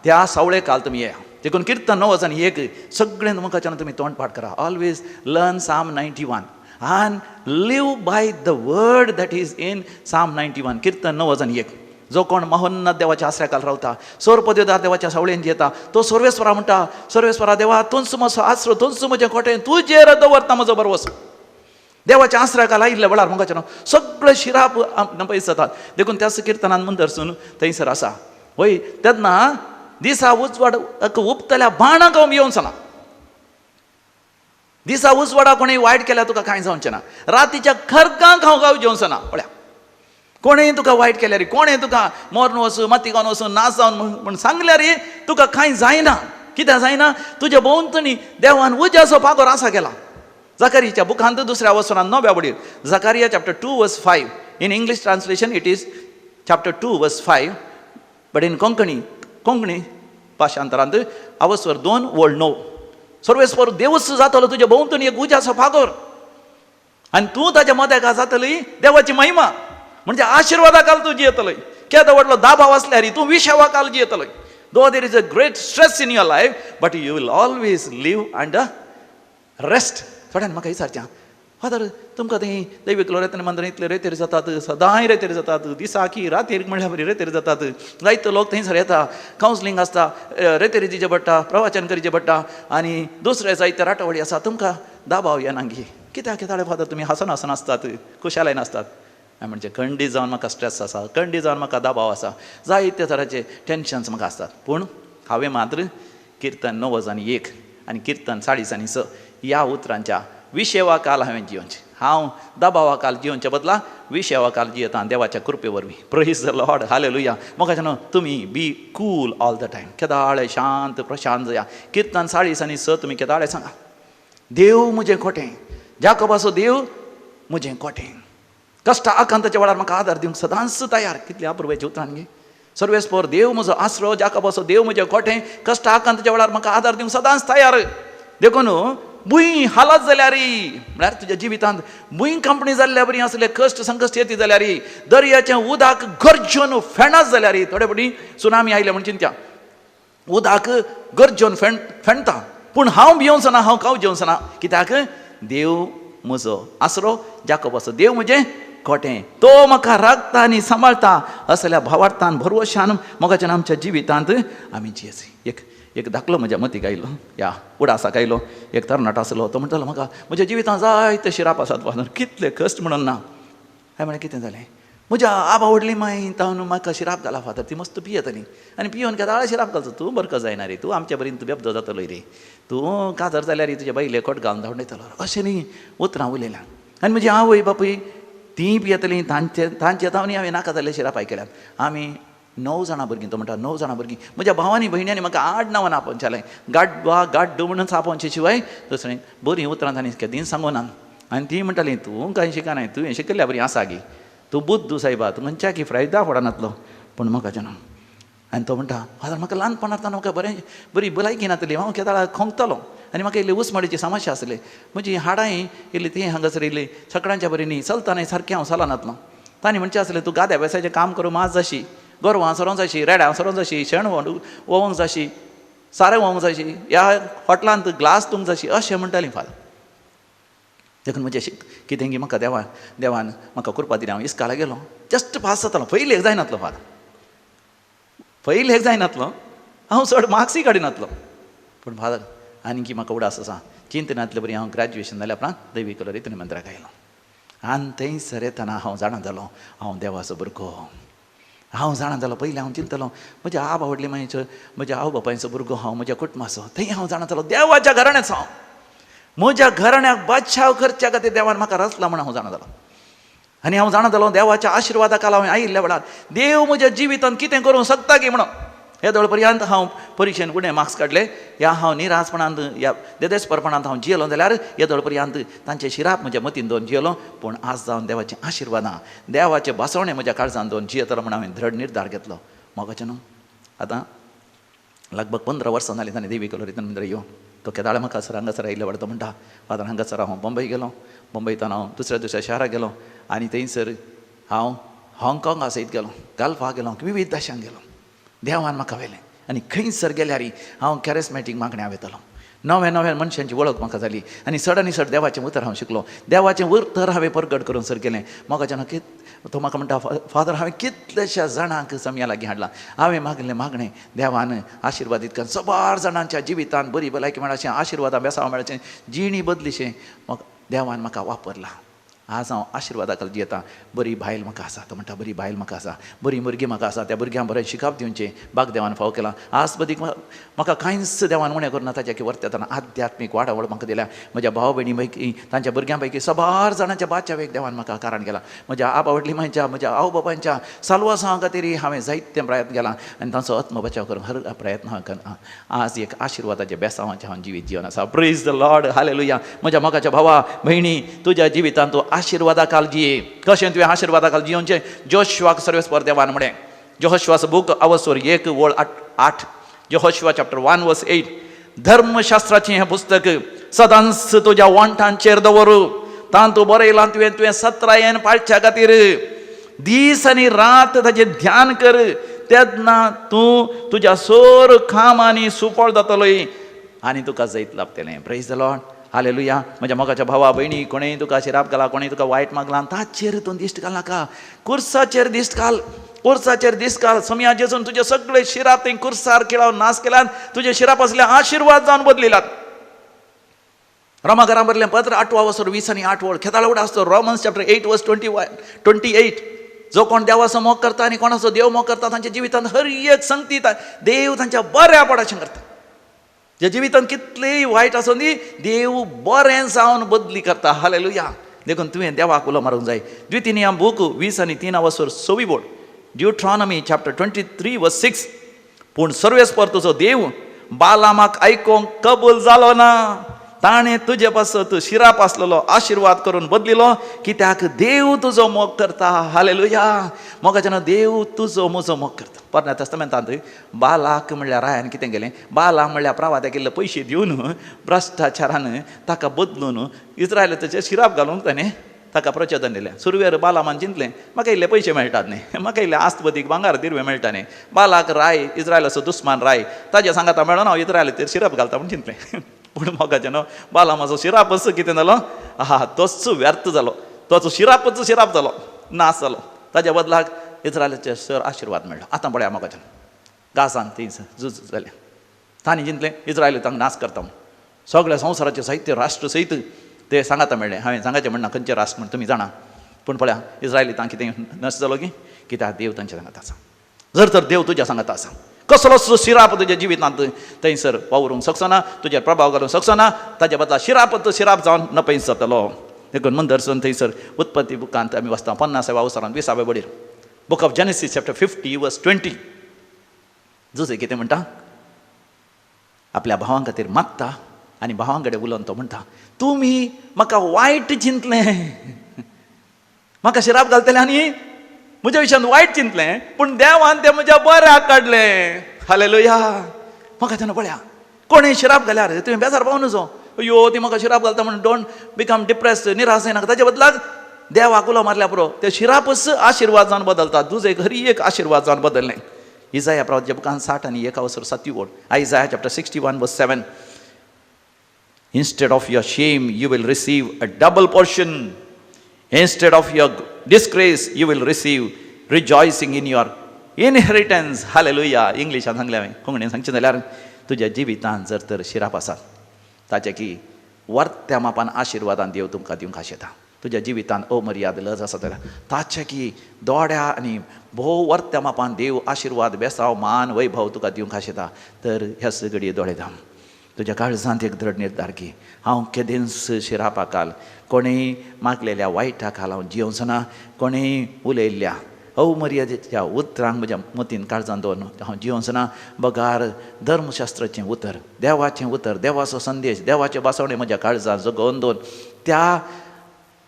त्या सावळे काल तुमी येया. देखून किर्तन 9:1 सगळ्यांत मोगाच्यान तुमी तोंडपाठ करा. Always learn Psalm 91 and live by the word that is in Psalm 91. किर्तन 9:1. जो कोण महोन्नत देवाच्या आसऱ्याकाल रावता, सोरपदेदार देवाच्या सावळेन जियेता, तो सर्वेस्परा म्हणटा, सर्वेस्परा देवा, तूंच म्हजो आसरो, तूंच म्हजें खोटें, तुजेर दवरता म्हजो बरवस. देवाच्या आसऱ्याकाल आयिल्ल्या वेळार मोगाच्यान सगळे शिराप पयस जातात. देखून त्याच किर्तनान मुंदरसून थंयसर आसा वय तेन्ना दिसा उजवाड उपतल्या बाणाक हांव येवंक ना. दिसा उजवाडा कोणी वायट केल्यार तुका कांय जावचें ना. रातीच्या खरकांक हांव गांव जेवंक ना. पळया, कोणें तुका वायट केल्यार, कोणें तुका मरण वचून, मतिगावन वचून, नाच जावन म्हण सांगल्यार तुका कांय जायना. कित्याक जायना? तुज्या भोंवतणी देवान उज्याचो पागोर आसा केला. जकारियाच्या बुकांत 2 वचनांत 9 वडीर, Zechariah chapter 2:5. In English translation it is chapter 2:5, but in Konkani भाशांतरांत अवस्वर 2:9. सर्वेस्वर देवच जातलो तुज्या भोंवतणी एक उज्याचो पागोर आनी तूं ताच्या मदेका जातली देवाची महिमा, म्हणजे आशिर्वादा काल तूं जियेतलय. केदो व्हडलो दाबाव आसल्यार तूं विशेवा काल जियेतलय. Though there is a great stress in your life, but you will always live under rest. थोड्यान म्हाका विचारचें, फादर तुमकां थंय दैवीक लोरेतान मंदिरांत इतले रेतेर जातात, सदांय रेतेर जातात, दिसाकी रातीर म्हणल्यार बरी रेतेर जातात, जायते लोक थंयसर येता, कावन्सिलींग आसता, रेतेर दिचें पडटा, प्रवचन करचें पडटा आनी दुसरे जायते राटवडी आसा. तुमकां दाबाव येनांगी कित्याक येताले फादर? तुमी हसन हसन आसतात, खुशालायन आसतात. म्हणजे खंडी जावन म्हाका स्ट्रेस आसा, खंडी जावन म्हाका दाबाव आसा, जायते तरांचे टेन्शन्स म्हाका आसतात. पूण हांवें मात्र किर्तन 9:1 आनी किर्तन 40:6 ह्या उतरांच्या विशेवा काल हांवें जियोवचें. हांव दबावा काल जियोवच्या बदला विशेवा काल जियेता देवाच्या कृपे वरवीं. Praise the Lord, hallelujah. मोगाच्यान तुमी be cool all the time. केदाळे शांत प्रशांत जाया. किर्तन 40:6 तुमी केदाळे सांगा. देव म्हजें खोटें, जाकोबाचो देव म्हजें खोटें, कश्ट आकांताच्या वेळार म्हाका आदार दिवंक सदांच तयार. कितले अपुरबायचे उतरान गे. सर्वेस्पर देव म्हजो आसरो, जाकोबाचो देव म्हजें खोटें, कश्ट आकांताच्या वेळार म्हाका आदार दिवंक सदांच तयार. देखून भुंय हालत जाल्यार म्हळ्यार तुज्या जिवितांत भुंय कंपनी जाल्ल्या बरी असले कश्ट संकश्ट येती जाल्यार, दर्याचें उदक गरजून फेणत जाल्यार, थोडे फावटी सुनामी आयले म्हण चिंत्या, उदक गरजून फेणता, पूण हांव भियोवचो ना, हांव कांव जेवचो ना. कित्याक? देव म्हजो आसरो, जाकोबाचो देव म्हजें खोटें, तो म्हाका राखता आनी सांबाळटा. असल्या भावार्थान भरवशान मोगाच्यान आमच्या जिवितांत आमी जियेची. एक धाकलो म्हज्या मतीक आयलो, या उडासाक आयलो. एक तरणाटो आसलो, तो म्हणटालो म्हाका म्हज्या जिवितांत जायते शिराप आसात फादर, कितले कश्ट म्हणून ना. हांवें म्हळें कितें जालें? म्हज्या आबा व्हडली माय तावन म्हाका शिराप घाला फादर. ती मस्त पियेताली आनी पियोन केदाळ शिराप घालता. तूं बरको जायना रे, तू आमच्या बरीन तूं बेबदो जातलो रे, तूं कातर जाल्यार तुज्या बायले कोट घालून धांवून येतलो. अशें न्ही उतरां उलयलां. आनी म्हजी आवय बापूय तीं पियेतलीं, तांचे तावनी हांवें नाका जाल्ले शिराप आयकल्यात. आमी 9 जाणां भुरगीं, तो म्हणटा 9 जाणां भुरगीं. म्हज्या भावांनी भयण्यांनी म्हाका 8 नांवान आपोवच्यालें. गाड्डवा गाड्डू म्हणून आपोवचे शिवाय दुसरें बरीं उतरां तांणी कधीं सांगूना. आनी ती म्हणटालीं तूं कांय शिकनाय, तुवें शिकयल्या बरीं आसा गी, तूं बुद्दू सायबा, तूं खंयच्या की फ्रायदा पडनातलो. पूण म्हाका जाणा. आनी तो म्हणटा फादर म्हाका ल्हानपणांतल्यान म्हाका बरी भलायकी नातली, हांव केदाळ खोंकतालो आनी म्हाका इल्ली उसमडीची समस्या आसली. म्हजी हाडांय इल्ली ती हांगासर इल्ली सकाळच्या बरी न्ही चलताना सारकें हांव चलनातलो. तांणी म्हणचें आसलें तूं गाद्या बेसाचें काम करूं माज जाशी, गोरवां सरोंक जायशी, रेड्यां सरोंक जायशी, शेण वोवंक जायशी, सारें वोवंक जायशी, ह्या हॉटलांत ग्लास तुंक जायशी, अशें म्हणटालीं फादर. देखून म्हजें कितें गी म्हाका देवान म्हाका करपा दिलें. हांव इस्काला गेलो, जस्ट पास जातालो, फैल एक जायनातलो फादर, फैल एक जायनातलो, हांव चड मार्क्सूय काडिनातलो. पूण फादर आनीक म्हाका उडास आसा, चिंतनातलें बरी हांव ग्रॅज्युएशन जाल्या उपरांत दैवीक रितीन मंदिराक आयलो. आनी थंयसर येतना हांव जाणा जालो हांव देवाचो भुरगो. हांव जाणा जालो, पयलीं हांव चिंतलो म्हज्या आबा व्हडली मायेचो, म्हज्या आवय बापायचो भुरगो हांव, म्हज्या कुटुंबाचो. थंय हांव जाणा जालो देवाच्या घराण्याचो हांव. म्हज्या घराण्याक बादशाह करच्या खातीर देवान म्हाका रचला म्हणून हांव जाणा जालो. आनी हांव जाणा जालो देवाच्या आशिर्वादा खाला हांवें आयिल्ल्या वेळार देव म्हज्या जिवितांत कितें करूंक शकता की म्हणून. हे दोळ पर्यंत हांव परिक्षेन उणें मार्क्स काडले, ह्या हांव निरासपणांत ह्या देदेसपरपणांत हांव जियेलो जाल्यार हे दोळ पर्यंत तांचे शिराप म्हज्या मतीन दोन जियेलो. पूण आज जावन देवाचें आशिर्वादां, देवाचें बसवणें म्हज्या काळजांत दोन जियेतलो म्हणून हांवें दृढ निर्धार घेतलो. मोगाचें न्हू. आतां लगभग 15 वर्सां जालीं ताणें देवी रितीन मंदिर येवन. तो केदाळ म्हाका सर हांगासर आयिल्ले वाडतो म्हणटा फादर हांगासर हांव बंबय गेलो, बंबयतान हांव दुसऱ्या शाराक गेलो आनी थंयसर हांव हाँगकाँगा सयत गेलो, गाल्फाक गेलो, विविध देशांक गेलो. देवान म्हाका व्हेलें आनी खंयसर गेल्यार हांव कॅरिस्मॅटीक मागण्या वयतलो. नव्या मनशांची वळख म्हाका जाली आनी सडन देवाचें उतर हांव शिकलो. देवाचें उतर हांवें प्रगट करून सर केलें. म्हाका तो म्हाका म्हणटा फादर हांवें कितलेशा जाणांक समया लागीं हाडलां. हांवें मागलें मागणें देवान आशिर्वादीत कर, सबार जाणांच्या जिवितांत बरी भलायकी मेळाचें, आशिर्वादां बेसांव मेळचें, जिणी बदलीचें देवान म्हाका वापरलां. आज हांव आशिर्वादा खाला जियेतां. बरी बायल म्हाका आसा, तो म्हणटा बरी बायल म्हाका आसा, बरी भुरगीं म्हाका आसा, त्या भुरग्यांक बरें शिकप दिवचें बाग देवान फाव केलां. आज मदीक म्हाका कांयच देवान उणें करुना. ताच्या की वर्तेताना आध्यात्मीक वाडावळ म्हाका दिल्या. म्हज्या भाव भयणी पैकी, तांच्या भुरग्यां पैकी सबार जाणांच्या बादच्या देवान म्हाका कारण केलां. म्हज्या आबा व्हडली मांयच्या, म्हज्या आवय बापायच्या सालवासां खातीर हांवें जायते प्रयत्न केला आनी तांचो आत्म बचाव करून हर प्रयत्न हांव करना. आज एक आशिर्वादाच्या बेसांवाचें हांव जिवीत जिवन आसा. Praise the Lord, hallelujah. म्हज्या मोगाच्या भावा भयणी, तुज्या जिवितांत तूं आशिर्वादा काल जिये. कशें तुवें आशिर्वादा काल जियोवचें? जोशुआक सर्वेस्पर देवान म्हळें, जोशुआचो बूक अवसर 1:8, जोशुआ चॅप्टर 1:8, धर्मशास्त्राचें हें पुस्तक सदांच तुज्या वंठांचेर दवर, तांतू बरयलां तुवें 17 पाळच्या खातीर. दीस आनी रात ताचें ध्यान कर, तेन्ना तूं तुज्या सोर खाम आनी सुफळ जातलोय आनी तुका जैत लाभतलें. Praise the Lord, hallelujah. म्हज्या मोगाच्या भावा भयणी, कोणेंय तुका शिराप घाला, कोणेंय तुका वायट मागलां, ताचेर तूं दिश्ट घाल नाका. कुर्साचेर दिश्ट घाल, कुर्साचेर दिश्ट घाल. समया जेजून तुजे सगळे शिराप थंय कुर्सार खिळावन नाश केल्यात. तुजे शिराप असले आशिर्वाद जावन बदलिलात. रोमाकारां बरयलें पत्र 8:20-8 खेताळ उडा आसतो. Romans chapter 8:28. जो कोण देवाचो मोग करता आनी कोणाचो देव मोग करता तांच्या जिवितांत हर एक संगती देव तांच्या बऱ्या पडाचें करता. जे जिवितांत कितलेंय वायट आसूं दी, देव बरें जावन बदली करता. हालेलुया. देखून तुवें देवाक उलो मारूंक जाय. द्वितीनियम बूक 20:3 ड्युट्रॉनॉमी चॅप्टर 23:6. पूण सर्वेस्पर तुजो देव बालामाक आयकोंक कबूल जालो ना. ताणें तुजे पासत शिराप आसलेलो आशिर्वाद करून बदलिलो, कित्याक देव तुजो मोग करता. हालेलुया. मोगाच्यान देव तुजो म्हजो मोग करता. पोरण्या तस्तामेंतांत बालाक म्हणल्यार रायान कितें केलें? बाला म्हणल्यार प्रवाद्याक इल्ले पयशे दिवन भ्रश्टाचारान ताका बदलून इस्रायलाचे शिराप घालूंक ताणें ताका प्रचोदन दिलें. सुरवेर बालामान चिंतलें म्हाका इल्ले पयशे मेळटात न्ही, म्हाका इल्ले आस्तपदीक भांगर दिरवे मेळटा न्ही. बालाक राय, इस्रायलाचो दुस्मान राय, ताजे सांगाता मेळोन हांव इस्रायलाचेर शिराप घालता म्हूण चिंतलें. पूण मोगाचें न्हू, बालामाचो शिरापच कितें जालो? तोच व्यर्थ जालो. तोचो शिरापच शिराप जालो, नाश जालो. ताज्या बदलाक इस्रायलाचे सर आशिर्वाद मेळ्ळो. आतां पळया मोगाचें गासान थंय झूज जालें. तांणी जिंतलें इस्रायल तांकां नाश करता म्हूण सगळ्या संवसाराचें साहित्य राष्ट्र सयत ते सांगाता मेळ्ळें. हांवें सांगाचें म्हणना खंयचे राष्ट्र म्हण तुमी जाणा, पूण पळया इस्रायली तांकां कितें नश्ट जालो की कित्याक देव तांच्या सांगात आसा. जर तर देव तुज्या सांगात आसा, कसलोच शिराप तुज्या जिवितांत थंयसर वावरूंक शकचो ना, तुजेर प्रभाव घालूंक शकचो ना. ताच्या बदला शिराप जावन नपयस जातलो. देखून म्हण दर्शन थंयसर उत्पत्ती बुकांत आमी वाचता 50व्या अवसरांत 20व्या बडीर बुक ऑफ जेनेसीस चॅप्टर 50 वर्स 20 जुजे कितें म्हणटा, आपल्या भावां खातीर मागता आनी भावां कडेन उलोवन तो म्हणटा, तुमी म्हाका वायट चिंतलें, म्हाका शिराप घालतलें आनी म्हज्या विशयान वायट चिंतलें, पूण देवान तें म्हज्या बऱ्याक काडलें. हालेलुया. म्हाका तेन्ना पळया कोणें शिराप घाल्यार तुवें बेजार पावूं नजो, अयो ती म्हाका शिराप घालता म्हणून डोंट बिकम डिप्रेस्ड, निराश जायनाका. ताच्या बदलाक देवाक उलो मारल्या पुरो ते शिरापच आशिर्वाद जावन बदलता. तुजें खरी एक आशिर्वाद जावन बदललें. इजाया प्रवाच्या बुकान 60 आनी 1 वोड आयजाया चॅप्टर 61 वर्स 7 Instead of your shame, you will receive a double portion. Instead of your disgrace, you will receive rejoicing in your inheritance. Hallelujah. इंग्लिशान सांगलें हांवें, कोंकणीन सांगचें जाल्यार तुज्या जिवितांत जर तर शिराप आसात ताचे की वर्त्या मापान आशिर्वादान देव तुमकां दिवंक आशेता. तुज्या जिवितांत अमर्याद लज आसा जाल्यार ताचे की दोड्या आनी भोव वर्त्या मापान देव आशिर्वाद बेसाव मान वैभव तुका दिवंक आशेता. तर ह्या सगळी दोळे धाम तुज्या काळजांत एक दृढ निर्धार की हांव केदेंच शिरापाकाल कोणेय मागलेल्या वायटाकाल हांव जियोंचो ना, कोणेय उलयल्ल्या अवमर्यादेच्या उतरांक म्हज्या मतीन काळजांत दवरून हांव जियोंचो ना. बगार धर्मशास्त्राचें उतर, देवाचें उतर, देवाचो संदेश, देवाचे बासवणे म्हज्या काळजांत जगोवन दवर. त्या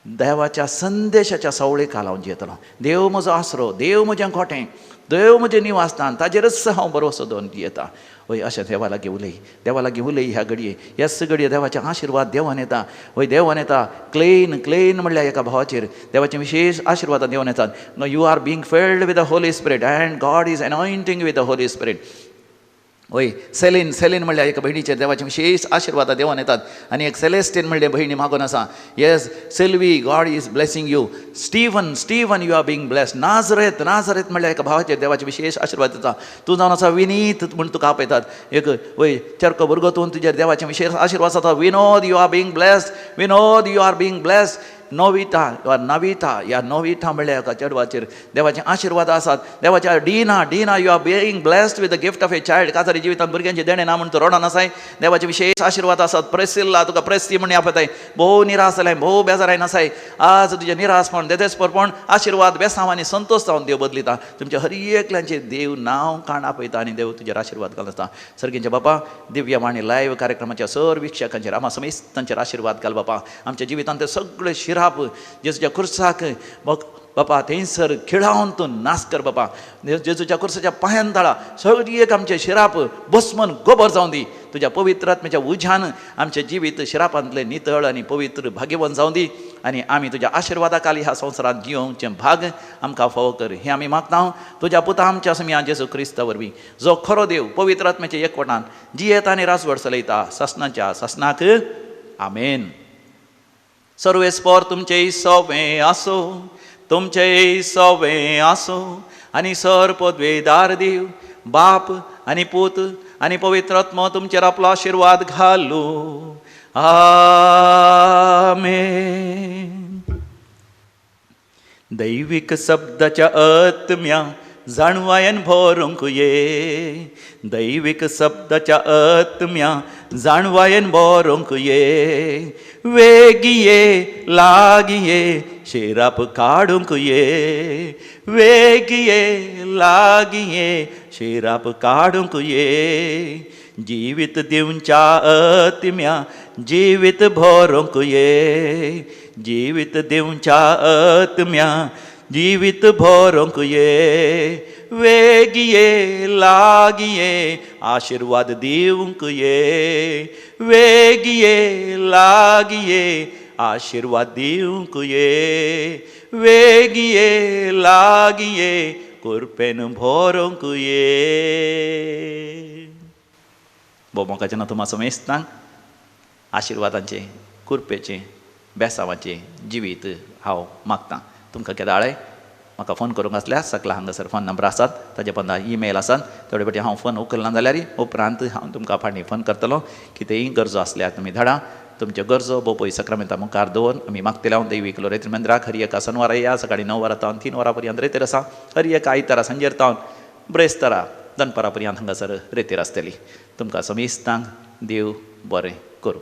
देवाच्या संदेशाच्या सवळेकाल हांव जियेतलो. देव म्हजो आसरो, देव म्हजें खोटें, देव म्हजें निवासस्थान, ताजेरच हांव भरोसो दवरून जियेता. वय अशें देवा लागीं उलय, देवा लागीं उलय. ह्या घडये ह्या घडये देवाचे आशिर्वाद देवान येता. वय देवान येता. क्लेन म्हणल्यार एका भावाचेर देवाचे विशेष आशिर्वाद देवान येतात. You are being filled with the holy spirit and God is anointing with the holy spirit. वय सेलीन म्हणल्यार एका भयणीचेर देवाचे विशेष आशिर्वाद देवान येतात. आनी एक सेलेस्टीन म्हणल्यार भयणी मागोन आसा. Yes Selvi, God is blessing you. Steven you are being blessed. Nazareth म्हणल्यार एका भावाचेर देवाचे विशेष आशिर्वाद येता. तूं जावन आसा विनीत म्हूण तुका आपयतात. एक वय चरको भुरगो तूं तुजेर देवाचे विशेष आशिर्वाद जाता. Vinod you are being blessed, Vinod you are being blessed. Navita म्हणल्यार एका चेडवाचेर देवाचे आशिर्वाद आसात. देवाच्या Dina you are being blessed with the gift of a child. कातरी जिवितांत भुरग्यांचे देणे ना म्हणून तूं रडोन आसाय. देवाचे विशेष आशिर्वाद आसात. प्रेसिल्ला तुका प्रेस्ती म्हण आपयताय. भोव निराश जाल्याय, भोव बेजाराय नासाय. आज तुजें निराशपण देदेसपरपण आशिर्वाद बेसांव आनी संतोश जावन देव बदलिता. तुमच्या हर एकल्यांचे देव नांव काण आपयता आनी देव तुजेर आशिर्वाद घालता आसता. सर्गींचे बापा, दिव्य वाणी लायव्ह कार्यक्रमाच्या सर विक्षकांचेर आमा समेस्त तांचेर आशिर्वाद घाल बापा. आमच्या जिवितांत ते सगळे शिराप जेजूच्या खुर्साक बापा थंयसर खिळावन तूं नाश कर बापा. जेजूच्या खुर्साच्या पांयान ताळा सगळी एक आमचे शिराप भस्मन गोबर जावं दी. तुज्या पवित्र आत्म्याच्या उज्यान आमचें जिवीत शिरापांतले नितळ आनी पवित्र भाग्यवन जावं दी. आनी आमी तुज्या आशिर्वादा खाली ह्या संवसारांत जियोवचे भाग आमकां फावो कर. हें आमी मागता तुज्या पुता आमच्या समिया जेजू क्रिस्ता वरवीं, जो खरो देव पवित्र आत्म्याच्या एकवटान जियेता आनी रासवड चलयता ससनाच्या ससनाक. आमेन. सर्वेस्पर तुमचें सवें आसो, तुमचें सवें आसो आनी सर पदवेदार देव बाप आनी पूत आनी पवित्र आत्मा तुमचेर आपलो आशिर्वाद घालू. आमेन. दैवीक शब्दाच्या आत्म्या जाणवायन भरूंक ये. दैवीक शब्दाच्या आत्म्या जाणवायन भरूंक ये. वेगिये लागिये शिराप काडूंक ये. वेगिये लागिये शिराप काडूंक ये. जिवीत दिवच्या आत्म्या जिवीत भरूंक ये. जिवीत दिवच्या आत्म्या जिवीत भरूंक ये. वेगिये लागिये आशिर्वाद दिवंक ये. वेगिये लागिये आशिर्वाद दिवंक ये. वेगिये लागिये कुरपेन भरूंक ये. बोमोकाचें नातू मातसो मेस्तांक आशिर्वादांचे कुरपेचे बेसांवाचे जिवीत हांव मागतां. तुमकां केदाळे म्हाका फोन करूंक आसल्यार सकला हांगासर फोन नंबर आसात, ताजे बंदा ईमेल आसात. थोडे फावटी हांव फोन उखलना जाल्यार उपरांत हांव तुमकां फाटीं फोन करतलो. कितेंय गरजो आसल्यार तुमी धाडा. तुमच्यो गरजो बोपय सक्रामेंता मुखार दवरून आमी मागतले हांव दैवीक लोरेत्र मंदिराक हर एका शनवारा या सकाळीं 9 वरां तावन 3 वरां पर्यंत रेतीर आसा. हर एका आयतारा सांजेर तावन ब्रेस्तारा दनपारा पर्यंत हांगासर रेतीर आसतली. तुमकां समेस्तांक देव बरें करूं.